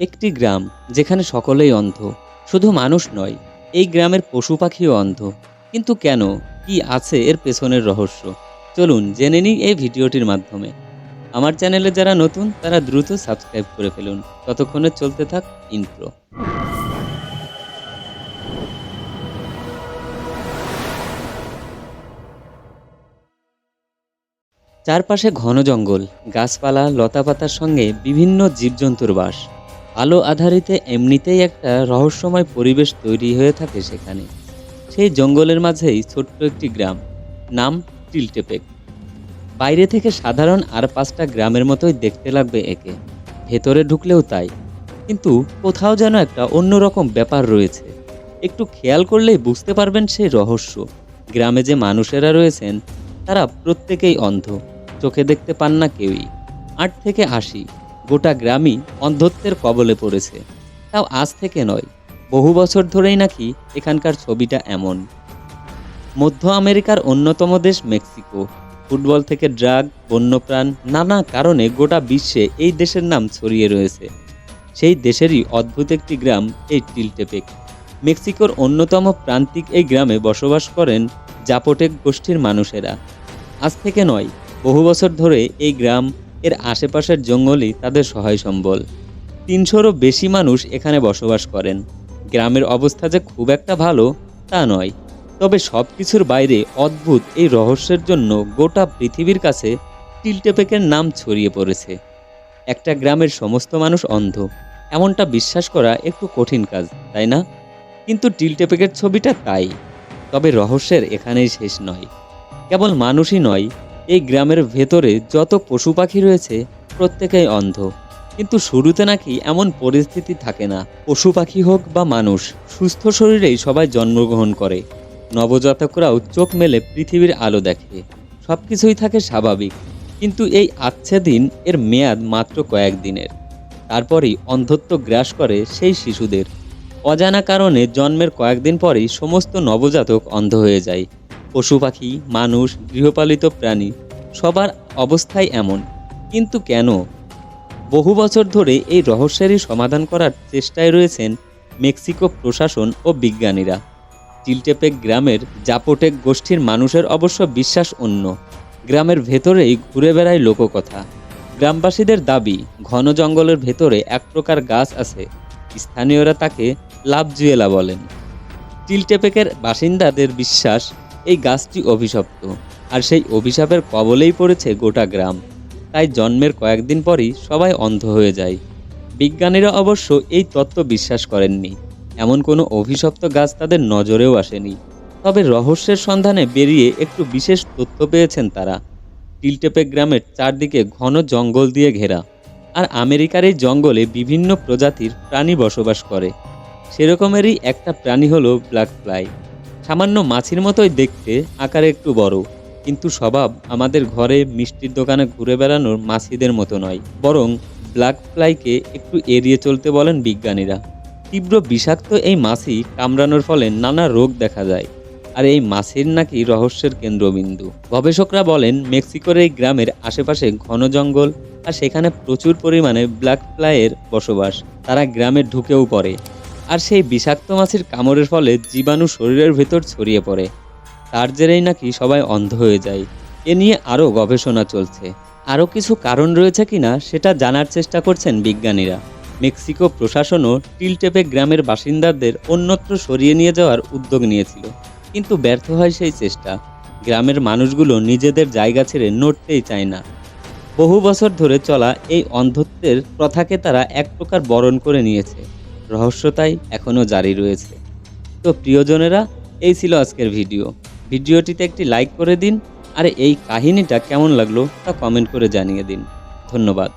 একটি গ্রাম যেখানে সকলেই অন্ধ, শুধু মানুষ নয়, এই গ্রামের পশু পাখিও অন্ধ। কিন্তু কেন, কি আছে এর পেছনের রহস্য? চলুন জেনে নিই এই ভিডিওটির মাধ্যমে। আমার চ্যানেলে যারা নতুন তারা দ্রুত সাবস্ক্রাইব করে ফেলুন। ততক্ষণে চলতে থাক ইন্ট্রো। চারপাশে ঘন জঙ্গল, গাছপালা, লতাপাতার সঙ্গে বিভিন্ন জীবজন্তুর বাস। আলো আধারিতে এমনিতেই একটা রহস্যময় পরিবেশ তৈরি হয়ে থাকে সেখানে। সেই জঙ্গলের মাঝেই ছোট্ট একটি গ্রাম, নাম টিলটেপেক। বাইরে থেকে সাধারণ আর 5টা গ্রামের মতোই দেখতে লাগবে একে, ভেতরে ঢুকলেও তাই। কিন্তু কোথাও যেন একটা অন্যরকম ব্যাপার রয়েছে। একটু খেয়াল করলেই বুঝতে পারবেন সেই রহস্য। গ্রামে যে মানুষেরা রয়েছেন তারা প্রত্যেকেই অন্ধ, চোখে দেখতে পান না কেউই। 8 থেকে 80 গোটা গ্রামই অন্ধত্বের কবলে পড়েছে। তাও আজ থেকে নয়, বহু বছর ধরেই নাকি এখানকার ছবিটা এমন। মধ্য আমেরিকার অন্যতম দেশ মেক্সিকো। ফুটবল থেকে ড্রাগ, বন্যপ্রাণ, নানা কারণে গোটা বিশ্বে এই দেশের নাম ছড়িয়ে রয়েছে। সেই দেশেরই অদ্ভুত একটি গ্রাম এই টিলটেপেক। মেক্সিকোর অন্যতম প্রান্তিক এই গ্রামে বসবাস করেন জাপোটেক গোষ্ঠীর মানুষেরা। আজ থেকে নয়, বহু বছর ধরে এই গ্রাম, এর আশেপাশের জঙ্গলই তাদের সহায় সম্বল। 300রও বেশি মানুষ এখানে বসবাস করেন। গ্রামের অবস্থা যে খুব একটা ভালো তা নয়, তবে সব কিছুর বাইরে অদ্ভুত এই রহস্যের জন্য গোটা পৃথিবীর কাছে টিলটেপেকের নাম ছড়িয়ে পড়েছে। একটা গ্রামের সমস্ত মানুষ অন্ধ, এমনটা বিশ্বাস করা একটু কঠিন কাজ, তাই না? কিন্তু টিলটেপেকের ছবিটা তাই। তবে রহস্যের এখানেই শেষ নয়। কেবল মানুষই নয়, এই গ্রামের ভেতরে যত পশু পাখি রয়েছে প্রত্যেকেই অন্ধ। কিন্তু শুরুতে নাকি এমন পরিস্থিতি থাকে না। পশু পাখি হোক বা মানুষ, সুস্থ শরীরেই সবাই জন্মগ্রহণ করে। নবজাতকরাও চোখ মেলে পৃথিবীর আলো দেখে, সব কিছুই থাকে স্বাভাবিক। কিন্তু এই আচ্ছাদিন এর মেয়াদ মাত্র কয়েকদিনের। তারপরেই অন্ধত্ব গ্রাস করে সেই শিশুদের। অজানা কারণে জন্মের কয়েকদিন পরেই সমস্ত নবজাতক অন্ধ হয়ে যায়। পশু পাখি, মানুষ, গৃহপালিত প্রাণী, সবার অবস্থাই এমন। কিন্তু কেন? বহু বছর ধরে এই রহস্যেরই সমাধান করার চেষ্টায় রয়েছেন মেক্সিকো প্রশাসন ও বিজ্ঞানীরা। টিলটেপেক গ্রামের জাপোটেক গোষ্ঠীর মানুষের অবশ্য বিশ্বাস অন্য। গ্রামের ভেতরেই ঘুরে বেড়ায় লোককথা। গ্রামবাসীদের দাবি, ঘন জঙ্গলের ভেতরে এক প্রকার গাছ আছে, স্থানীয়রা তাকে লাভজুয়েলা বলেন। টিলটেপেকের বাসিন্দাদের বিশ্বাস এই গাছটি অভিশপ্ত, আর সেই অভিশাপের কবলেই পড়েছে গোটা গ্রাম। তাই জন্মের কয়েকদিন পরই সবাই অন্ধ হয়ে যায়। বিজ্ঞানীরা অবশ্য এই তত্ত্ব বিশ্বাস করেননি। এমন কোনো অভিশপ্ত গাছ তাদের নজরেও আসেনি। তবে রহস্যের সন্ধানে বেরিয়ে একটু বিশেষ তথ্য পেয়েছেন তারা। টিলটেপেক গ্রামের চারদিকে ঘন জঙ্গল দিয়ে ঘেরা, আর আমেরিকার এই জঙ্গলে বিভিন্ন প্রজাতির প্রাণী বসবাস করে। সেরকমেরই একটা প্রাণী হলো ব্ল্যাক ফ্লাই। সামান্য মাছির মতোই দেখতে, আকারে একটু বড়, কিন্তু স্বভাব আমাদের ঘরে মিষ্টির দোকানে ঘুরে বেড়ানোর মাছিদের মতো নয়। বরং ব্ল্যাক ফ্লাইকে একটু এড়িয়ে চলতে বলেন বিজ্ঞানীরা। তীব্র বিষাক্ত এই মাছি কামড়ানোর ফলে নানা রোগ দেখা যায়, আর এই মাছির নাকি রহস্যের কেন্দ্রবিন্দু। গবেষকরা বলেন মেক্সিকোর এই গ্রামের আশেপাশে ঘন জঙ্গল, আর সেখানে প্রচুর পরিমাণে ব্ল্যাক ফ্লাইয়ের বসবাস। তারা গ্রামে ঢুকেও পড়ে, আর সেই বিষাক্ত মাছির কামড়ের ফলে জীবাণু শরীরের ভেতর ছড়িয়ে পড়ে। তার জেরেই নাকি সবাই অন্ধ হয়ে যায়। এ নিয়ে আরও গবেষণা চলছে। আরও কিছু কারণ রয়েছে কিনা সেটা জানার চেষ্টা করছেন বিজ্ঞানীরা। মেক্সিকো প্রশাসনও টিলটেপেক গ্রামের বাসিন্দাদের অন্যত্র সরিয়ে নিয়ে যাওয়ার উদ্যোগ নিয়েছিল, কিন্তু ব্যর্থ হয় সেই চেষ্টা। গ্রামের মানুষগুলো নিজেদের জায়গা ছেড়ে নড়তেই চায় না। বহু বছর ধরে চলা এই অন্ধত্বের প্রথাকে তারা এক প্রকার বরণ করে নিয়েছে। রহস্য তাই এখনও জারি রয়েছে। তো প্রিয়জনেরা, এই ছিল আজকের ভিডিওটিতে একটি লাইক করে দিন, আর এই কাহিনীটা কেমন লাগলো তা কমেন্ট করে জানিয়ে দিন। ধন্যবাদ।